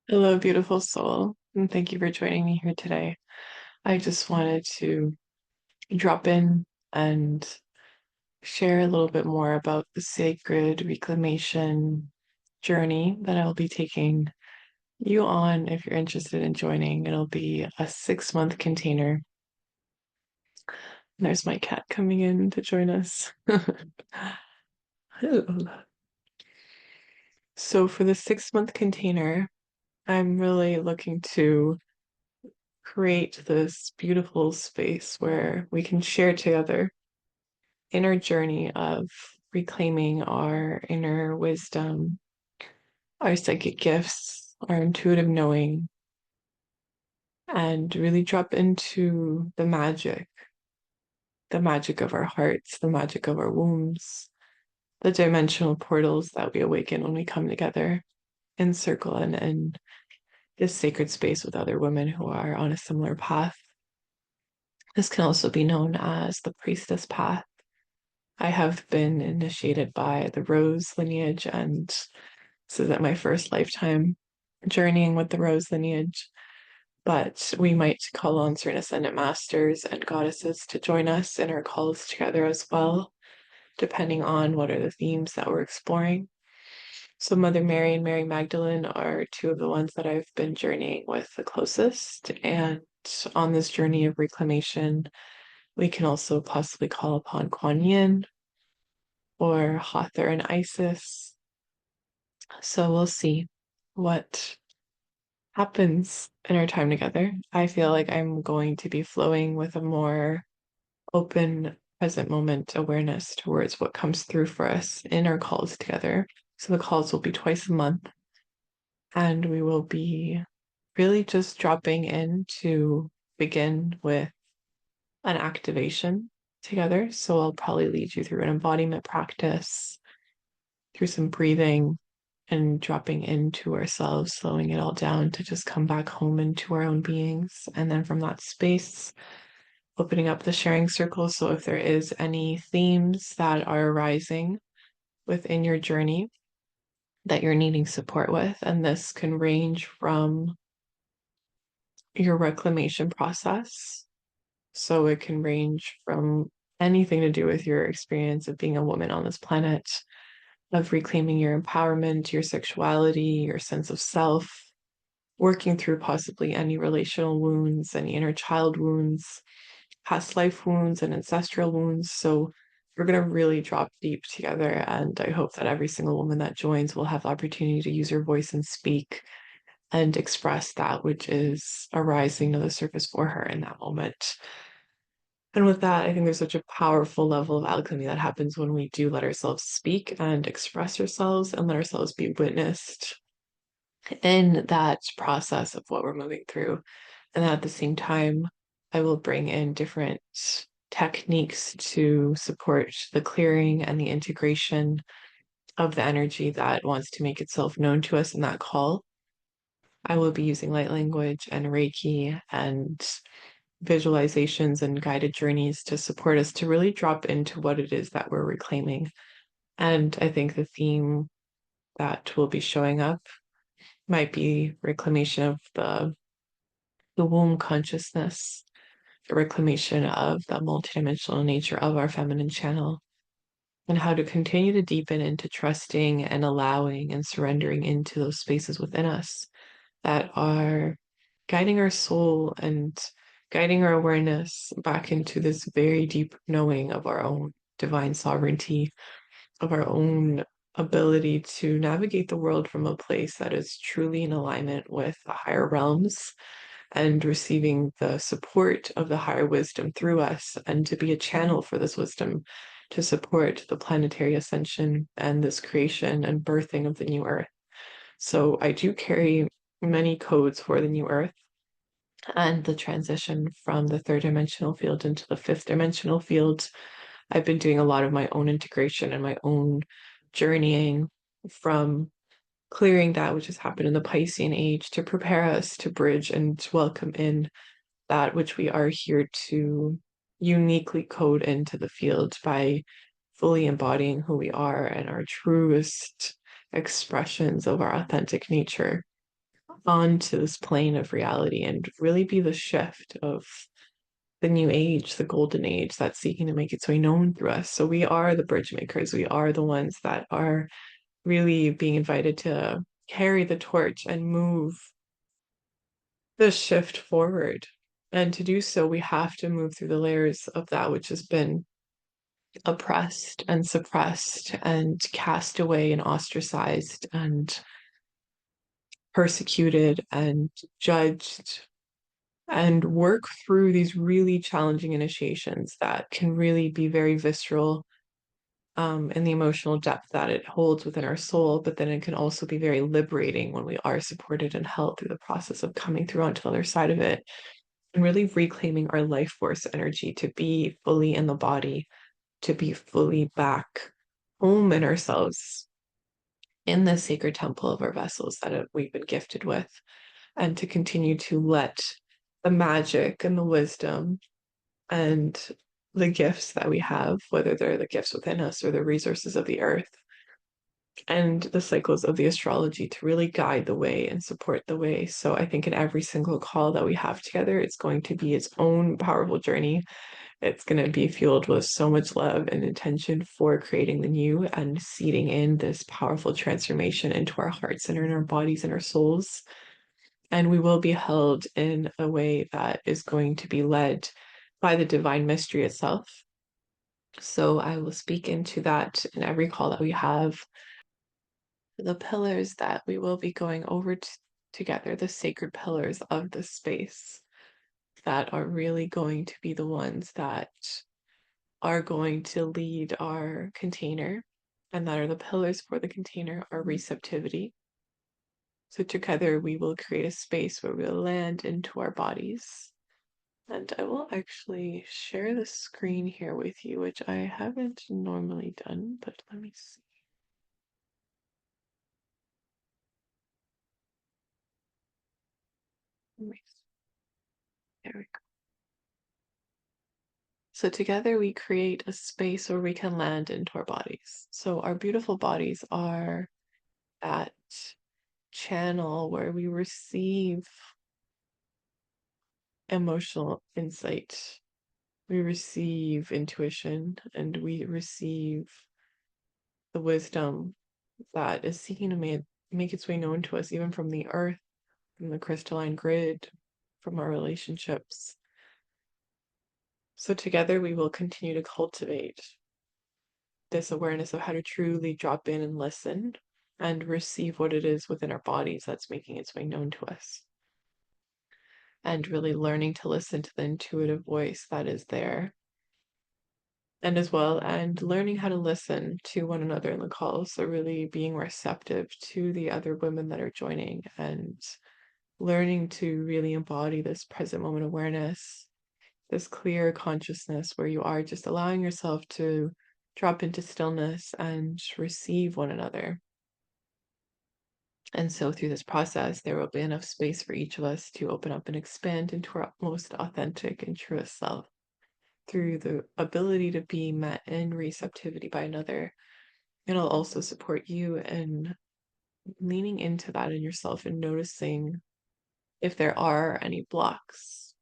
Hello, beautiful soul, and thank you for joining me here today. I just wanted to drop in and share a little bit more about the sacred reclamation journey that I'll be taking you on if you're interested in joining. It'll be a 6-month container. There's my cat coming in to join us. Hello. So, for the 6-month container, I'm really looking to create this beautiful space where we can share together in our journey of reclaiming our inner wisdom, our psychic gifts, our intuitive knowing, and really drop into the magic of our hearts, the magic of our wombs, the dimensional portals that we awaken when we come together in circle and in this sacred space with other women who are on a similar path. This can also be known as the priestess path. I have been initiated by the Rose lineage, and this is at my first lifetime journeying with the Rose lineage. But we might call on certain ascendant masters and goddesses to join us in our calls together as well, depending on what are the themes that we're exploring. So, Mother Mary and Mary Magdalene are two of the ones that I've been journeying with the closest. And on this journey of reclamation, we can also possibly call upon Kuan Yin or Hathor and Isis. So we'll see what happens in our time together. I feel like I'm going to be flowing with a more open, present moment awareness towards what comes through for us in our calls together. So the calls will be twice a month, and we will be really just dropping in to begin with an activation together. So I'll probably lead you through an embodiment practice, through some breathing, and dropping into ourselves, slowing it all down to just come back home into our own beings. And then from that space, opening up the sharing circle. So if there is any themes that are arising within your journey that you're needing support with, and this can range from your reclamation process. So it can range from anything to do with your experience of being a woman on this planet, of reclaiming your empowerment, your sexuality, your sense of self, working through possibly any relational wounds, any inner child wounds, past life wounds, and ancestral wounds. So we're going to really drop deep together. And I hope that every single woman that joins will have the opportunity to use her voice and speak and express that which is arising to the surface for her in that moment. And with that, I think there's such a powerful level of alchemy that happens when we do let ourselves speak and express ourselves and let ourselves be witnessed in that process of what we're moving through. And at the same time, I will bring in different techniques to support the clearing and the integration of the energy that wants to make itself known to us in that call. I will be using light language and Reiki and visualizations and guided journeys to support us to really drop into what it is that we're reclaiming. And I think the theme that will be showing up might be reclamation of the womb consciousness, the reclamation of the multidimensional nature of our feminine channel, and how to continue to deepen into trusting and allowing and surrendering into those spaces within us that are guiding our soul and guiding our awareness back into this very deep knowing of our own divine sovereignty, of our own ability to navigate the world from a place that is truly in alignment with the higher realms and receiving the support of the higher wisdom through us, and to be a channel for this wisdom to support the planetary ascension and this creation and birthing of the new earth. So I do carry many codes for the new earth and the transition from the third dimensional field into the fifth dimensional field. I've been doing a lot of my own integration and my own journeying from clearing that which has happened in the Piscean age to prepare us to bridge and to welcome in that which we are here to uniquely code into the field by fully embodying who we are and our truest expressions of our authentic nature. onto this plane of reality and really be the shift of the new age, the golden age that's seeking to make its way known through us. So we are the bridge makers. We are the ones that are really being invited to carry the torch and move the shift forward. And to do so, we have to move through the layers of that which has been oppressed and suppressed and cast away and ostracized and persecuted and judged, and work through these really challenging initiations that can really be very visceral in the emotional depth that it holds within our soul, but then it can also be very liberating when we are supported and held through the process of coming through onto the other side of it and really reclaiming our life force energy to be fully in the body, to be fully back home in ourselves, in the sacred temple of our vessels that we've been gifted with, and to continue to let the magic and the wisdom and the gifts that we have, whether they're the gifts within us or the resources of the earth and the cycles of the astrology, to really guide the way and support the way. So I think in every single call that we have together, it's going to be its own powerful journey. It's going to be fueled with so much love and intention for creating the new and seeding in this powerful transformation into our hearts and in our bodies and our souls. And we will be held in a way that is going to be led by the divine mystery itself. So I will speak into that in every call that we have. The pillars that we will be going over together, the sacred pillars of the space that are really going to be the ones that are going to lead our container, and that are the pillars for the container, are receptivity. So together we will create a space where we'll land into our bodies. And I will actually share the screen here with you, which I haven't normally done, but let me see. There we go. So together we create a space where we can land into our bodies. So our beautiful bodies are that channel where we receive emotional insight, we receive intuition, and we receive the wisdom that is seeking to make its way known to us, even from the earth, from the crystalline grid, from our relationships. So together we will continue to cultivate this awareness of how to truly drop in and listen and receive what it is within our bodies that's making its way known to us. And really learning to listen to the intuitive voice that is there. And as well, and learning how to listen to one another in the calls. So really being receptive to the other women that are joining and learning to really embody this present moment awareness, this clear consciousness where you are just allowing yourself to drop into stillness and receive one another. And so through this process, there will be enough space for each of us to open up and expand into our most authentic and truest self through the ability to be met in receptivity by another. It'll also support you in leaning into that in yourself and noticing if there are any blocks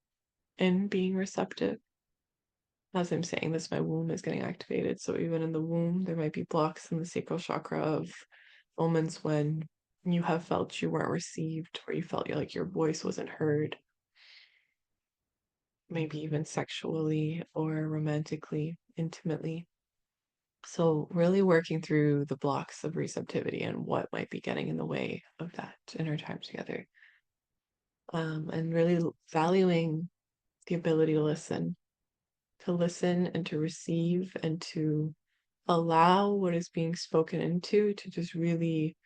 in being receptive. As I'm saying this, my womb is getting activated. So even in the womb, there might be blocks in the sacral chakra of moments when you have felt you weren't received, or you felt like your voice wasn't heard, maybe even sexually or romantically, intimately. So really working through the blocks of receptivity and what might be getting in the way of that in our time together. And really valuing the ability to listen and to receive and to allow what is being spoken into to just really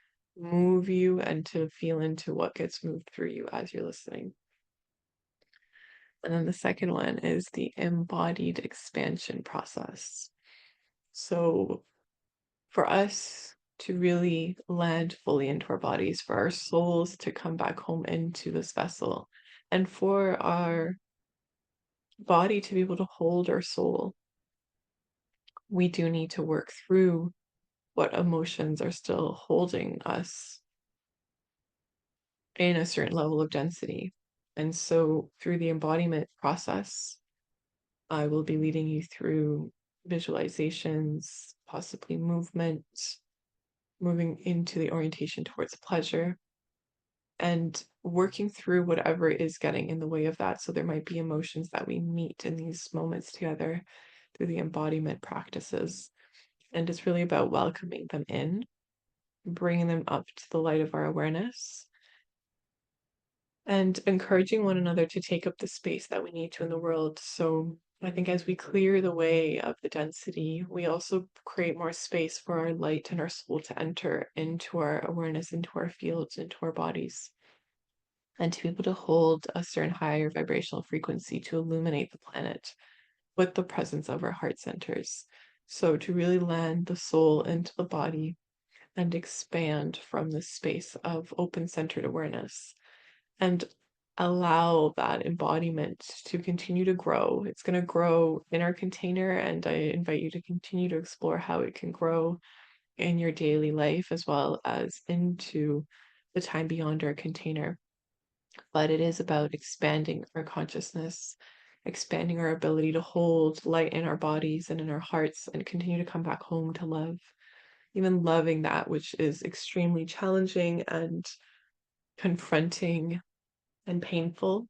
move you and to feel into what gets moved through you as you're listening. And then the second one is the embodied expansion process. So for us to really land fully into our bodies, for our souls to come back home into this vessel, and for our body to be able to hold our soul, we do need to work through what emotions are still holding us in a certain level of density. And so through the embodiment process, I will be leading you through visualizations, possibly movement, moving into the orientation towards pleasure, and working through whatever is getting in the way of that. So there might be emotions that we meet in these moments together through the embodiment practices. And it's really about welcoming them in, bringing them up to the light of our awareness, and encouraging one another to take up the space that we need to in the world. So I think as we clear the way of the density, we also create more space for our light and our soul to enter into our awareness, into our fields, into our bodies, and to be able to hold a certain higher vibrational frequency to illuminate the planet with the presence of our heart centers. So to really land the soul into the body and expand from the space of open-centered awareness and allow that embodiment to continue to grow. It's going to grow in our container, and I invite you to continue to explore how it can grow in your daily life as well as into the time beyond our container. But it is about expanding our consciousness, expanding our ability to hold light in our bodies and in our hearts and continue to come back home to love, even loving that which is extremely challenging and confronting and painful,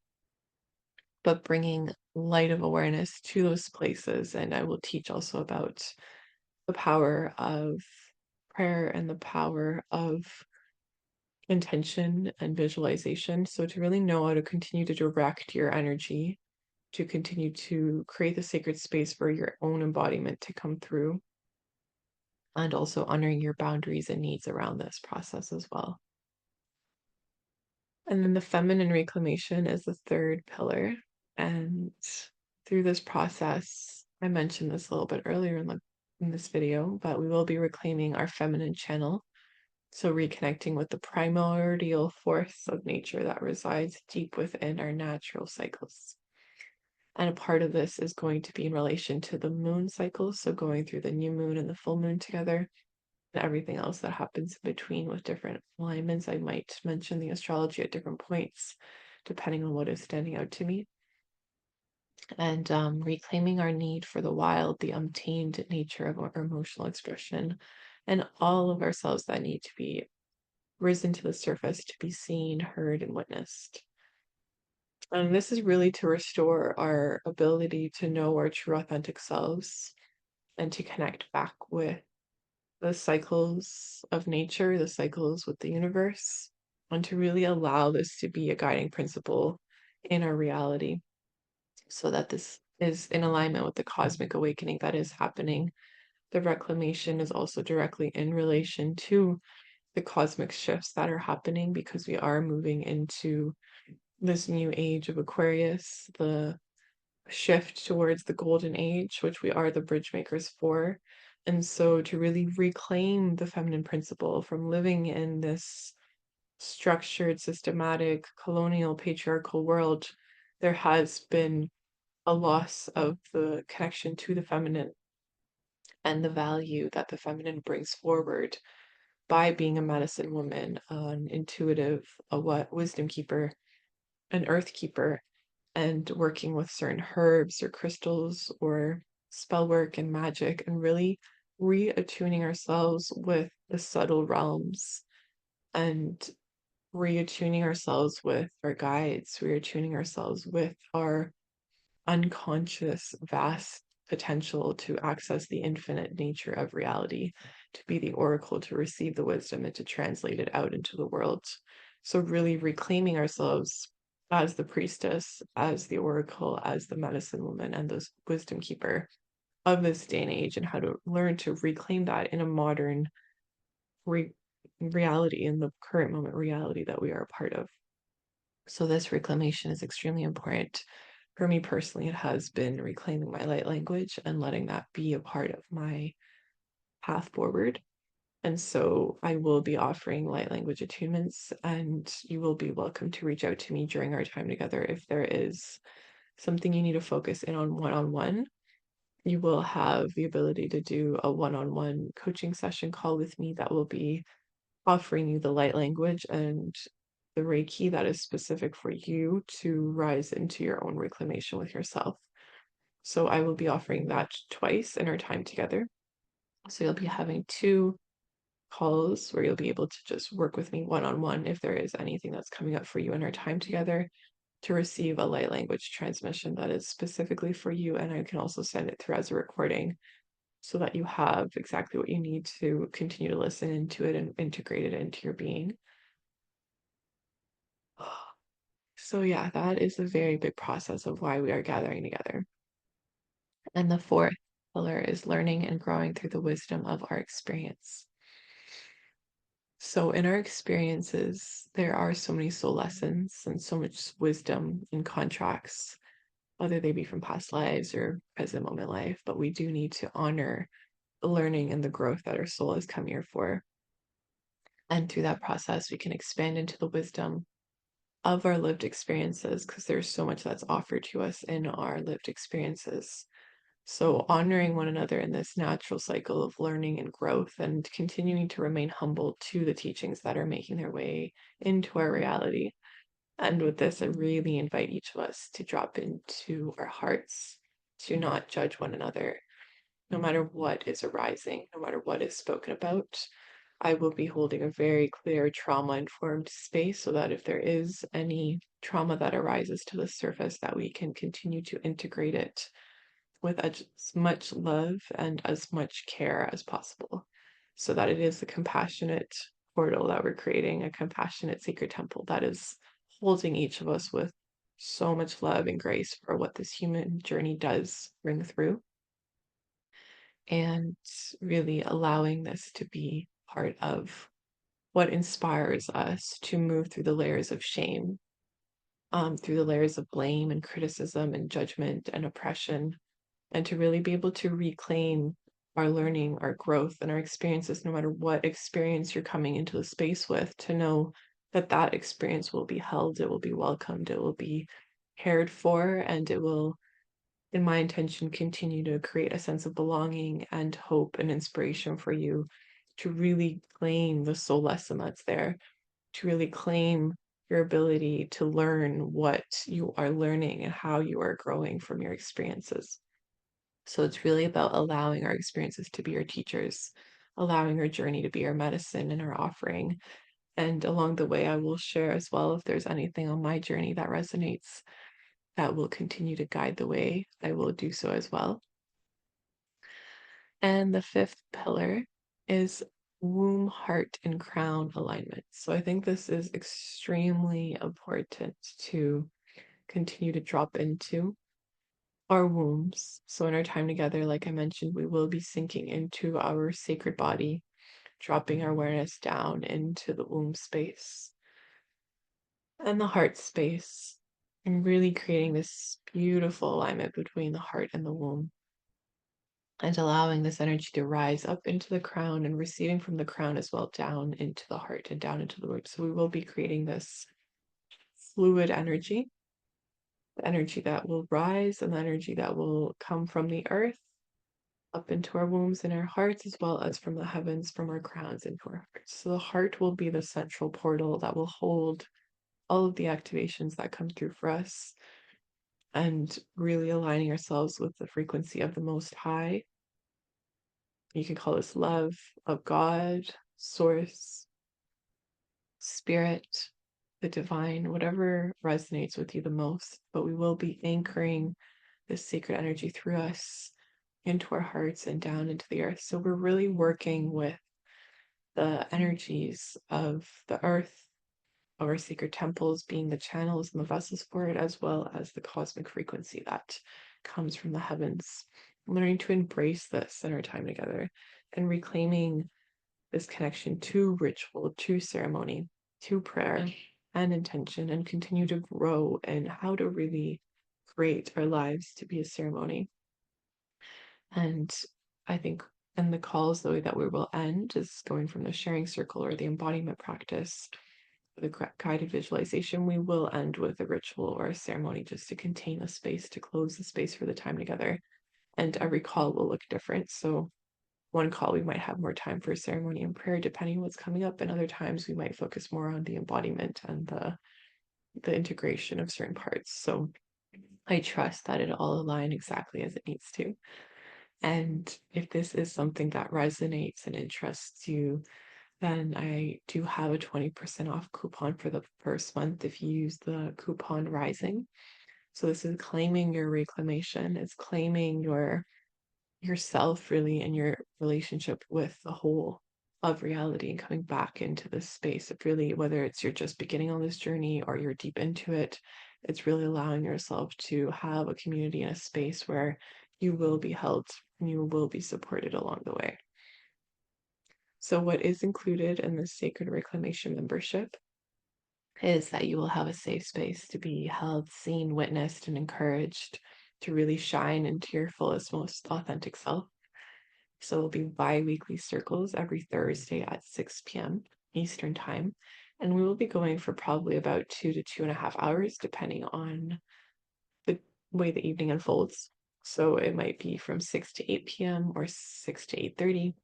but bringing light of awareness to those places. And I will teach also about the power of prayer and the power of intention and visualization. So to really know how to continue to direct your energy, to continue to create the sacred space for your own embodiment to come through, and also honoring your boundaries and needs around this process as well. And then the feminine reclamation is the third pillar. And through this process, I mentioned this a little bit earlier in this video, but we will be reclaiming our feminine channel. So reconnecting with the primordial force of nature that resides deep within our natural cycles. And a part of this is going to be in relation to the moon cycle. So going through the new moon and the full moon together, and everything else that happens in between with different alignments. I might mention the astrology at different points, depending on what is standing out to me. And reclaiming our need for the wild, the untamed nature of our emotional expression, and all of ourselves that need to be risen to the surface to be seen, heard, and witnessed. And this is really to restore our ability to know our true authentic selves and to connect back with the cycles of nature, the cycles with the universe, and to really allow this to be a guiding principle in our reality so that this is in alignment with the cosmic awakening that is happening. The reclamation is also directly in relation to the cosmic shifts that are happening because we are moving into this new age of Aquarius, the shift towards the golden age, which we are the bridge makers for. And so to really reclaim the feminine principle from living in this structured, systematic, colonial, patriarchal world, there has been a loss of the connection to the feminine and the value that the feminine brings forward by being a medicine woman, an intuitive, a wisdom keeper, an earth keeper, and working with certain herbs or crystals or spell work and magic, and really reattuning ourselves with the subtle realms and reattuning ourselves with our guides, reattuning ourselves with our unconscious, vast potential to access the infinite nature of reality, to be the oracle, to receive the wisdom, and to translate it out into the world. So, really reclaiming ourselves as the priestess, as the oracle, as the medicine woman, and the wisdom keeper of this day and age, and how to learn to reclaim that in a modern reality, in the current moment reality that we are a part of. So, this reclamation is extremely important. For me personally, it has been reclaiming my light language and letting that be a part of my path forward. And so I will be offering light language attunements, and you will be welcome to reach out to me during our time together if there is something you need to focus in on one-on-one. You will have the ability to do a one-on-one coaching session call with me that will be offering you the light language and the Reiki that is specific for you to rise into your own reclamation with yourself. So I will be offering that twice in our time together. So you'll be having 2 calls where you'll be able to just work with me one-on-one if there is anything that's coming up for you in our time together, to receive a light language transmission that is specifically for you. And I can also send it through as a recording so that you have exactly what you need to continue to listen into it and integrate it into your being. So yeah, that is a very big process of why we are gathering together. And the 4th pillar is learning and growing through the wisdom of our experience. So in our experiences, there are so many soul lessons and so much wisdom in contracts, whether they be from past lives or present moment life, but we do need to honor the learning and the growth that our soul has come here for. And through that process, we can expand into the wisdom of our lived experiences, because there's so much that's offered to us in our lived experiences. So honoring one another in this natural cycle of learning and growth, and continuing to remain humble to the teachings that are making their way into our reality. And with this, I really invite each of us to drop into our hearts, to not judge one another, no matter what is arising, no matter what is spoken about. I will be holding a very clear trauma-informed space so that if there is any trauma that arises to the surface, that we can continue to integrate it with as much love and as much care as possible, so that it is the compassionate portal that we're creating, a compassionate sacred temple that is holding each of us with so much love and grace for what this human journey does bring through, and really allowing this to be part of what inspires us to move through the layers of shame, through the layers of blame and criticism and judgment and oppression, and to really be able to reclaim our learning, our growth, and our experiences, no matter what experience you're coming into the space with, to know that that experience will be held, it will be welcomed, it will be cared for, and it will, in my intention, continue to create a sense of belonging and hope and inspiration for you to really claim the soul lesson that's there, to really claim your ability to learn what you are learning and how you are growing from your experiences. So it's really about allowing our experiences to be our teachers, allowing our journey to be our medicine and our offering. And along the way, I will share as well if there's anything on my journey that resonates, that will continue to guide the way. I will do so as well. And the 5th pillar is womb, heart, and crown alignment. So I think this is extremely important to continue to drop into our wombs. So in our time together, like I mentioned, we will be sinking into our sacred body, dropping our awareness down into the womb space and the heart space, and really creating this beautiful alignment between the heart and the womb, and allowing this energy to rise up into the crown and receiving from the crown as well down into the heart and down into the womb. So we will be creating this fluid energy, the energy that will rise and the energy that will come from the earth up into our wombs and our hearts, as well as from the heavens, from our crowns into our hearts. So the heart will be the central portal that will hold all of the activations that come through for us, and really aligning ourselves with the frequency of the Most High. You can call this love of God, source, spirit, the divine, whatever resonates with you the most. But we will be anchoring this sacred energy through us into our hearts and down into the earth. So we're really working with the energies of the earth, of our sacred temples being the channels and the vessels for it, as well as the cosmic frequency that comes from the heavens. Learning to embrace this in our time together and reclaiming this connection to ritual, to ceremony, to prayer and intention, and continue to grow in how to really create our lives to be a ceremony. And I think in the calls, the way that we will end is going from the sharing circle or the embodiment practice, the guided visualization. We will end with a ritual or a ceremony just to contain the space, to close the space for the time together. And every call will look different. So one call, we might have more time for ceremony and prayer, depending on what's coming up. And other times we might focus more on the embodiment and the integration of certain parts. So I trust that it all align exactly as it needs to. And if this is something that resonates and interests you, then I do have a 20% off coupon for the first month if you use the coupon Rising. So this is claiming your reclamation, it's claiming yourself really and your relationship with the whole of reality and coming back into this space of really, whether it's you're just beginning on this journey or you're deep into it, it's really allowing yourself to have a community and a space where you will be held and you will be supported along the way. So what is included in the Sacred Reclamation membership is that you will have a safe space to be held, seen, witnessed, and encouraged to really shine into your fullest, most authentic self. So it'll be bi-weekly circles every Thursday at 6 p.m. Eastern time. And we will be going for probably about 2 to 2.5 hours, depending on the way the evening unfolds. So it might be from 6 to 8 p.m. or 6 to 8:30.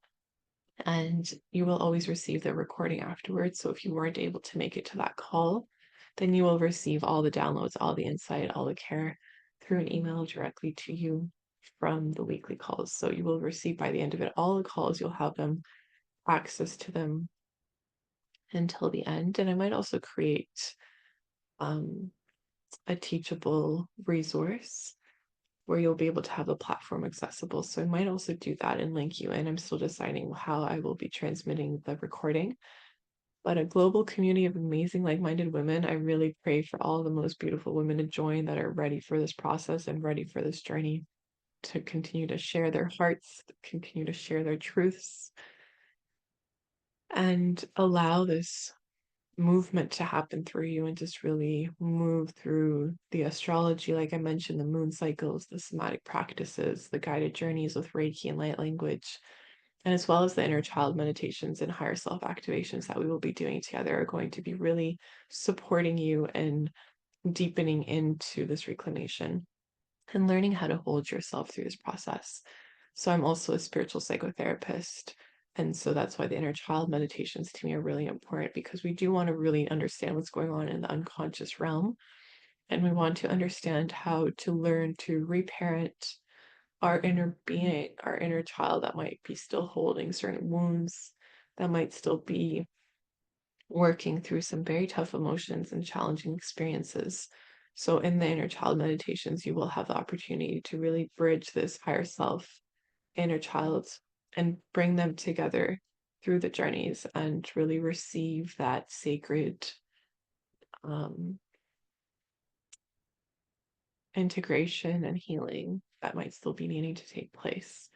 And you will always receive the recording afterwards. So if you weren't able to make it to that call, then you will receive all the downloads, all the insight, all the care through an email directly to you from the weekly calls. So you will receive by the end of it all the calls, you'll have them access to them until the end. And I might also create a teachable resource where you'll be able to have the platform accessible. So I might also do that and link you in. I'm still deciding how I will be transmitting the recording. But a global community of amazing like-minded women, I really pray for all the most beautiful women to join that are ready for this process and ready for this journey to continue to share their hearts, continue to share their truths, and allow this movement to happen through you and just really move through the astrology, like I mentioned, the moon cycles, the somatic practices, the guided journeys with Reiki and light language, and as well as the inner child meditations and higher self activations that we will be doing together are going to be really supporting you and deepening into this reclamation and learning how to hold yourself through this process. So I'm also a spiritual psychotherapist. And so that's why the inner child meditations to me are really important, because we do want to really understand what's going on in the unconscious realm. And we want to understand how to learn to reparent our inner being, our inner child that might be still holding certain wounds, that might still be working through some very tough emotions and challenging experiences. So in the inner child meditations, you will have the opportunity to really bridge this higher self, inner child, and bring them together through the journeys and really receive that sacred integration and healing that might still be needing to take place.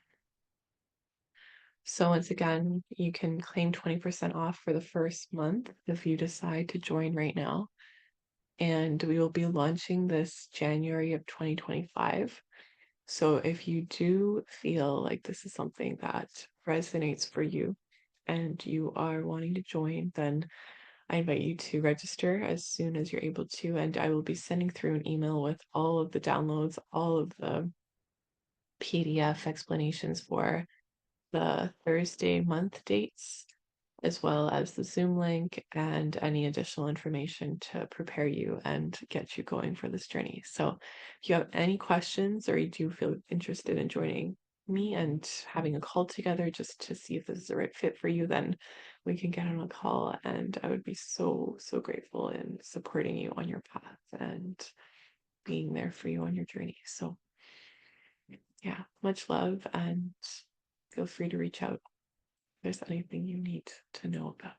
So once again, you can claim 20% off for the first month if you decide to join right now. And we will be launching this January of 2025. So if you do feel like this is something that resonates for you and you are wanting to join, then I invite you to register as soon as you're able to. And I will be sending through an email with all of the downloads, all of the PDF explanations for the Thursday month dates, as well as the Zoom link and any additional information to prepare you and get you going for this journey. So if you have any questions or you do feel interested in joining me and having a call together just to see if this is the right fit for you, then we can get on a call, and I would be so grateful in supporting you on your path and being there for you on your journey. So yeah, much love, and feel free to reach out if there's anything you need to know about.